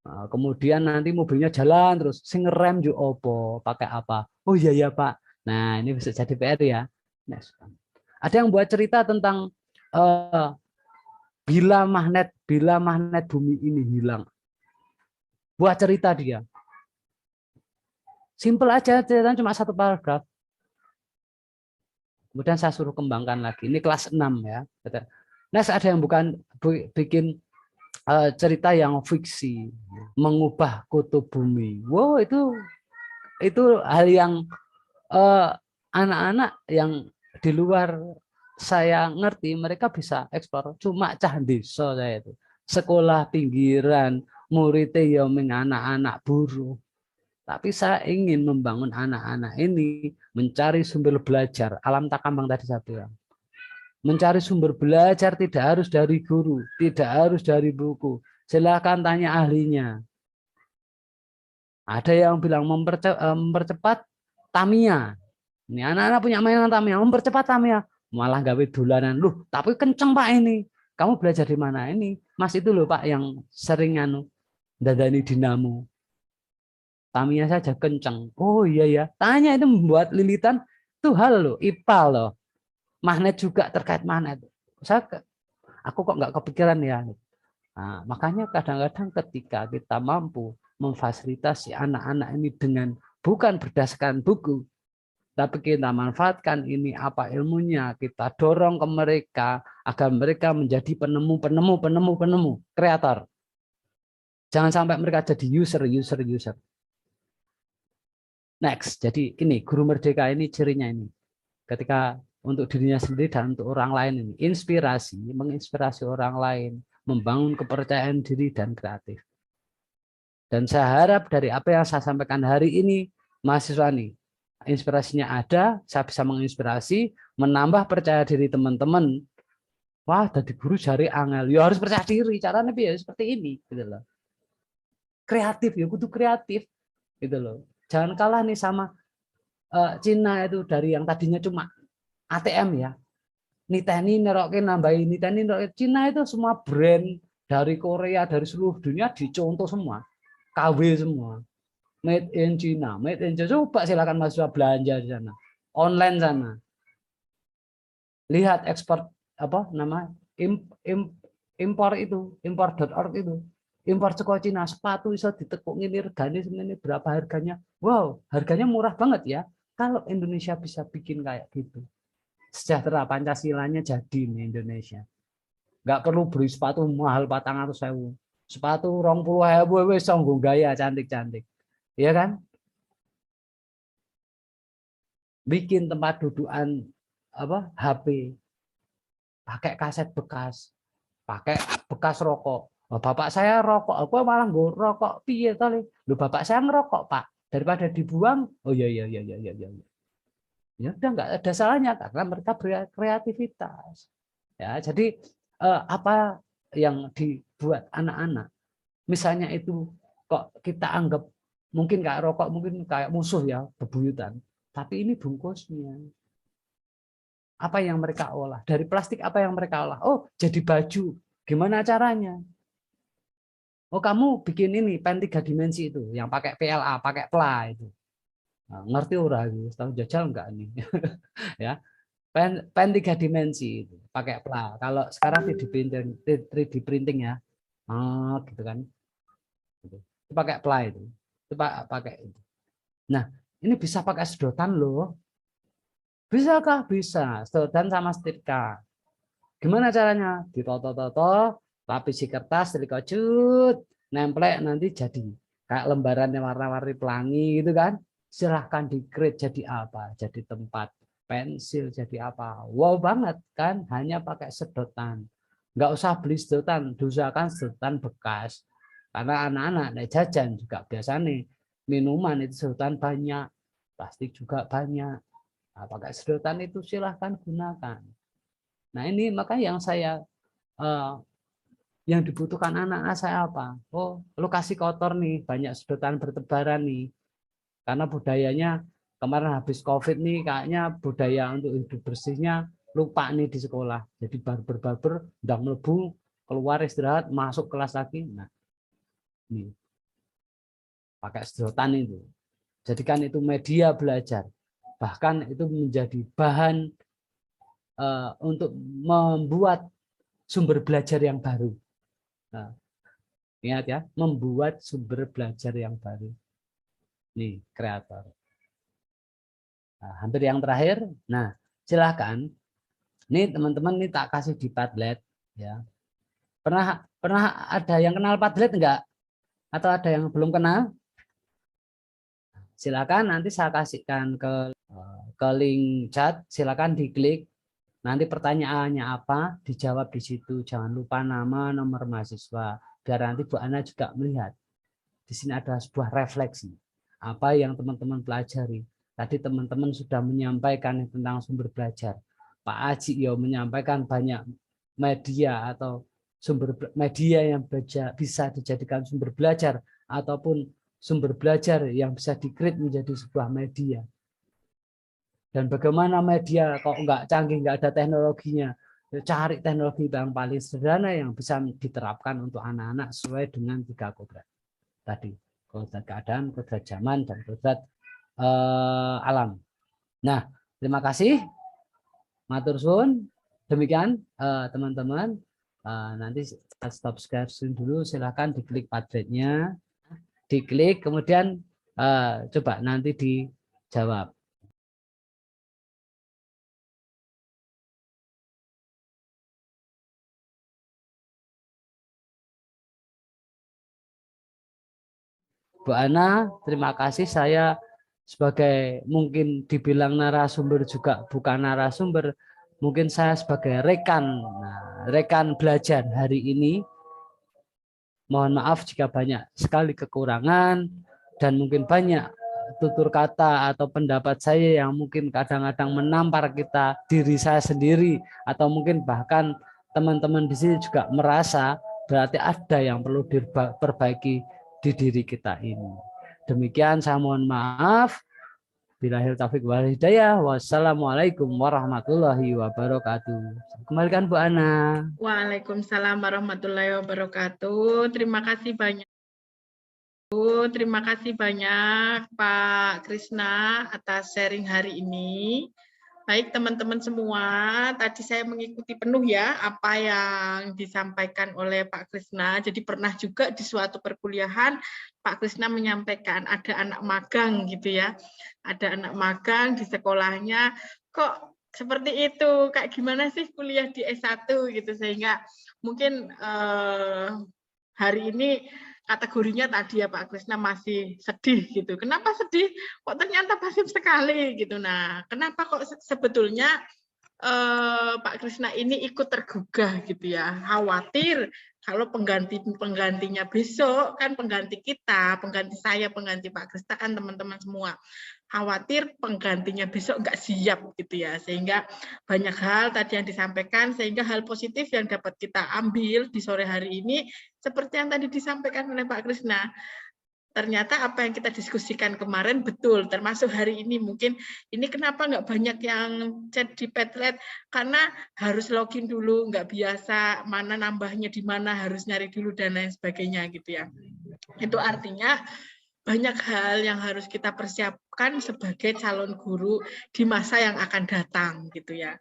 Nah, kemudian nanti mobilnya jalan terus, sing ngerem juga opo, pakai apa? Oh iya ya Pak. Nah, ini bisa jadi PR ya. Nah, ada yang buat cerita tentang bila magnet bumi ini hilang. Buat cerita dia. Simple aja, ceritanya cuma 1 paragraf. Kemudian saya suruh kembangkan lagi. Ini kelas 6 ya. Nah, ada yang bukan bikin cerita yang fiksi, mengubah kutub bumi. Wow, itu hal yang anak-anak yang di luar saya ngerti, mereka bisa eksplor. Cuma cah desa saya itu. Sekolah pinggiran, muridnya ya anak-anak buruh. Tapi saya ingin membangun anak-anak ini mencari sumber belajar. Alam takambang tadi saya bilang. Mencari sumber belajar tidak harus dari guru, tidak harus dari buku. Silakan tanya ahlinya. Ada yang bilang mempercepat Tamiya. Ini anak-anak punya mainan Tamiya, mempercepat Tamiya. Malah gawe dolanan. Loh, tapi kenceng Pak ini. Kamu belajar di mana ini? Mas itu loh Pak yang sering dadani dinamo. Tamiya saja kenceng. Oh iya ya. Tanya itu membuat lilitan. Itu hal loh, IPA loh. Magnet juga terkait magnet. Aku kok nggak kepikiran ya. Nah, makanya kadang-kadang ketika kita mampu memfasilitasi anak-anak ini dengan bukan berdasarkan buku, tapi kita manfaatkan ini apa ilmunya, kita dorong ke mereka agar mereka menjadi penemu, kreator. Jangan sampai mereka jadi user. Next, jadi ini guru merdeka ini cirinya ini. Ketika untuk dirinya sendiri dan untuk orang lain ini, menginspirasi orang lain, membangun kepercayaan diri dan kreatif. Dan saya harap dari apa yang saya sampaikan hari ini, mahasiswa nih, inspirasinya ada, saya bisa menginspirasi, menambah percaya diri teman-teman. Wah, jadi guru jari angel, ya harus percaya diri, caranya ya seperti ini, gitu loh. Kreatif ya, kudu kreatif, gitu loh. Jangan kalah nih sama Cina itu, dari yang tadinya cuma ATM ya, niteni nerokin nambahin, niteni nerokin. Cina itu semua brand dari Korea, dari seluruh dunia dicontoh semua, KW semua, made in China, made in China. Coba silakan mahasiswa belanja di sana, online sana, lihat ekspor apa nama import.org itu. Impor saka Cina, sepatu bisa ditekuk ini regane ini berapa harganya. Wow, harganya murah banget ya. Kalau Indonesia bisa bikin kayak gitu. Sejahtera Pancasilanya jadi nih Indonesia. Nggak perlu beli sepatu mahal 400.000. Sepatu 20.000 wis nggo gaya cantik-cantik. Iya kan? Bikin tempat dudukan apa HP. Pakai kaset bekas. Pakai bekas rokok. Oh, bapak saya rokok, aku malah nggak rokok piye tali. Lu bapak saya ngerokok pak, daripada dibuang. Oh iya. Ya udah nggak ada salahnya karena mereka berkreativitas. Ya jadi apa yang dibuat anak-anak, misalnya itu kok kita anggap mungkin kayak rokok, mungkin kayak musuh ya, bebuyutan. Tapi ini bungkusnya. Apa yang mereka olah dari plastik, apa yang mereka olah? Oh jadi baju. Gimana caranya? Oh kamu bikin ini pen 3 dimensi itu yang pakai PLA, pakai pla itu. Nah, ngerti ora itu? Tahu jajal enggak nih? Ya. Pen 3 dimensi itu pakai pla. Kalau sekarang 3D printing ya. Oh, gitu kan. Itu pakai pla itu. Itu pakai itu. Nah, ini bisa pakai sedotan loh. Bisakah? Bisa. Sedotan sama setrika. Gimana caranya? Ditoto-toto, lapisi kertas, silikocut, nemplek nanti jadi kayak lembaran yang warna-warni pelangi gitu kan. Silahkan di-create jadi apa? Jadi tempat pensil jadi apa? Wow banget kan, hanya pakai sedotan. Nggak usah beli sedotan, diusahakan sedotan bekas. Karena anak-anak naik jajan juga biasanya minuman itu sedotan banyak, plastik juga banyak. Nah, pakai sedotan itu silahkan gunakan. Nah ini maka yang saya yang dibutuhkan anak-anak saya apa? Oh lokasi kotor nih, banyak sedotan bertebaran nih. Karena budayanya kemarin habis COVID nih kayaknya budaya untuk hidup bersihnya lupa nih di sekolah. Jadi barber udah melebu, keluar istirahat, masuk kelas lagi. Nah ini pakai sedotan itu. Jadikan itu media belajar. Bahkan itu menjadi bahan untuk membuat sumber belajar yang baru. Nah, ingat ya, membuat sumber belajar yang baru. Nih, kreator. Nah, hampir yang terakhir. Nah, silakan. Nih teman-teman, nih tak kasih di Padlet. Ya. Pernah ada yang kenal Padlet enggak? Atau ada yang belum kenal? Silakan nanti saya kasihkan ke link chat. Silakan diklik. Nanti pertanyaannya apa, dijawab di situ. Jangan lupa nama, nomor mahasiswa. Biar nanti Bu Ana juga melihat. Di sini ada sebuah refleksi. Apa yang teman-teman pelajari. Tadi teman-teman sudah menyampaikan tentang sumber belajar. Pak Aji ya menyampaikan banyak media atau sumber media yang bisa dijadikan sumber belajar. Ataupun sumber belajar yang bisa di-create menjadi sebuah media. Dan bagaimana media kok nggak canggih, nggak ada teknologinya. Cari teknologi yang paling sederhana yang bisa diterapkan untuk anak-anak sesuai dengan 3 kodrat tadi. Kodrat keadaan, kodrat zaman, dan kodrat alam. Nah, terima kasih. Matur suwun. Demikian teman-teman. Nanti stop sharing dulu. Silahkan diklik Padletnya. Diklik, kemudian Coba nanti dijawab. Bu Ana, terima kasih. Saya sebagai mungkin dibilang narasumber juga bukan narasumber, mungkin saya sebagai rekan, rekan belajar hari ini. Mohon maaf jika banyak sekali kekurangan dan mungkin banyak tutur kata atau pendapat saya yang mungkin kadang-kadang menampar diri saya sendiri, atau mungkin bahkan teman-teman di sini juga merasa berarti ada yang perlu diperbaiki di diri kita ini. Demikian, saya mohon maaf. Billahil taufiq wal hidayah. Wassalamualaikum warahmatullahi wabarakatuh. Kembalikan Bu Ana. Waalaikumsalam warahmatullahi wabarakatuh. Terima kasih banyak. Terima kasih banyak Pak Krisna atas sharing hari ini. Baik teman-teman semua, tadi saya mengikuti penuh ya apa yang disampaikan oleh Pak Krisna. Jadi pernah juga di suatu perkuliahan Pak Krisna menyampaikan ada anak magang gitu ya. Ada anak magang di sekolahnya, kok seperti itu, kayak gimana sih kuliah di S1 gitu, sehingga mungkin hari ini kategorinya tadi ya Pak Krisna masih sedih gitu. Kenapa sedih? Kok ternyata pasif sekali gitu. Nah, kenapa kok sebetulnya Pak Krisna ini ikut tergugah gitu ya. Khawatir kalau penggantinya besok kan pengganti kita, pengganti saya, pengganti Pak Krisna kan teman-teman semua. Khawatir penggantinya besok nggak siap gitu ya, sehingga banyak hal tadi yang disampaikan, sehingga hal positif yang dapat kita ambil di sore hari ini seperti yang tadi disampaikan oleh Pak Krisna. Ternyata apa yang kita diskusikan kemarin betul, termasuk hari ini. Mungkin ini kenapa nggak banyak yang chat di Padlet, karena harus login dulu, nggak biasa, mana nambahnya di mana, harus nyari dulu dan lain sebagainya gitu ya. Itu artinya banyak hal yang harus kita persiapkan sebagai calon guru di masa yang akan datang gitu ya.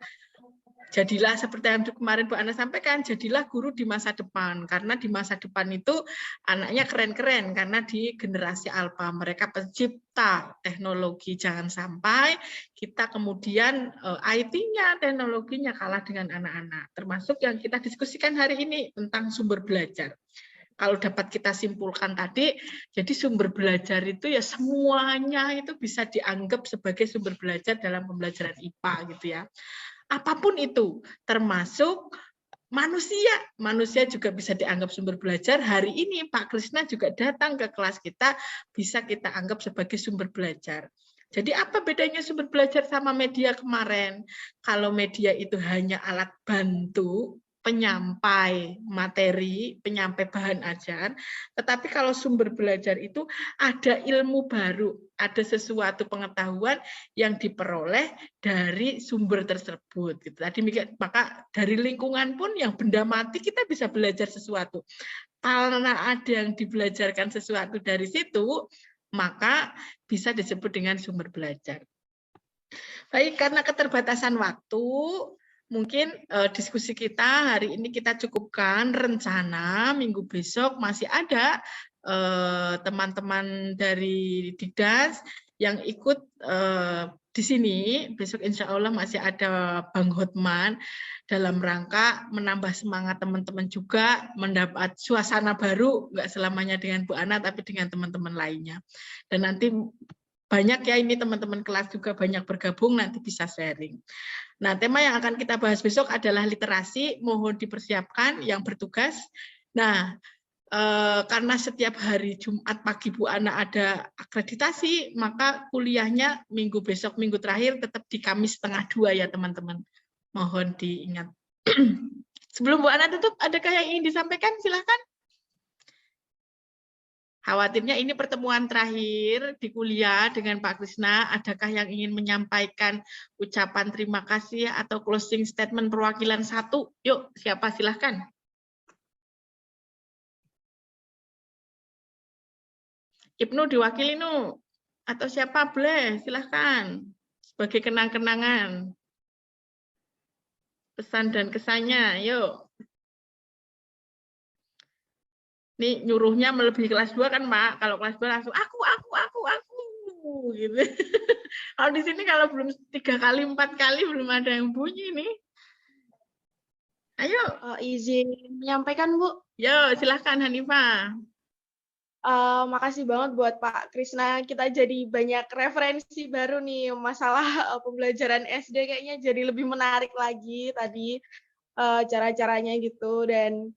Jadilah seperti yang kemarin Bu Ana sampaikan, jadilah guru di masa depan, karena di masa depan itu anaknya keren-keren, karena di generasi alfa mereka pencipta teknologi. Jangan sampai kita kemudian IT-nya, teknologinya kalah dengan anak-anak, termasuk yang kita diskusikan hari ini tentang sumber belajar. Kalau dapat kita simpulkan tadi, jadi sumber belajar itu ya semuanya itu bisa dianggap sebagai sumber belajar dalam pembelajaran IPA gitu ya. Apapun itu, termasuk manusia. Manusia juga bisa dianggap sumber belajar. Hari ini Pak Krisna juga datang ke kelas kita, bisa kita anggap sebagai sumber belajar. Jadi apa bedanya sumber belajar sama media kemarin? Kalau media itu hanya alat bantu, penyampai materi, penyampai bahan ajar, tetapi kalau sumber belajar itu ada ilmu baru, ada sesuatu pengetahuan yang diperoleh dari sumber tersebut. Gitu. Tadi maka dari lingkungan pun yang benda mati kita bisa belajar sesuatu. Karena ada yang dibelajarkan sesuatu dari situ, maka bisa disebut dengan sumber belajar. Baik, karena keterbatasan waktu, mungkin diskusi kita hari ini kita cukupkan. Rencana minggu besok masih ada teman-teman dari Dikdas yang ikut di sini. Besok insya Allah masih ada Bang Hotman dalam rangka menambah semangat teman-teman juga, mendapat suasana baru, nggak selamanya dengan Bu Ana, tapi dengan teman-teman lainnya. Dan nanti banyak ya ini teman-teman kelas juga banyak bergabung, nanti bisa sharing. Nah, tema yang akan kita bahas besok adalah literasi, mohon dipersiapkan yang bertugas. Nah, karena setiap hari Jumat pagi Bu Ana ada akreditasi, maka kuliahnya minggu besok, minggu terakhir tetap di Kamis setengah 2 ya teman-teman. Mohon diingat. Sebelum Bu Ana tutup, adakah yang ingin disampaikan? Silakan. Khawatirnya ini pertemuan terakhir di kuliah dengan Pak Krisna. Adakah yang ingin menyampaikan ucapan terima kasih atau closing statement perwakilan satu? Yuk, siapa silahkan. Ibnu diwakili Nu. Atau siapa boleh, silahkan. Sebagai kenang-kenangan. Pesan dan kesannya, yuk. Ini nyuruhnya melebihi kelas 2 kan Pak. Kalau kelas 2 langsung aku. gitu. Kalau di sini kalau belum 3 kali 4 kali belum ada yang bunyi nih. Ayo. Izin menyampaikan, Bu. Yo, silahkan Hanifah. Makasih banget buat Pak Krisna. Kita jadi banyak referensi baru nih masalah pembelajaran SD, kayaknya jadi lebih menarik lagi tadi cara-caranya gitu, dan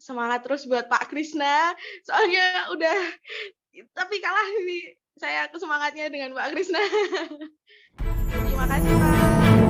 semangat terus buat Pak Krisna. Soalnya udah, tapi kalah ini saya semangatnya dengan Pak Krisna. Terima kasih, Pak.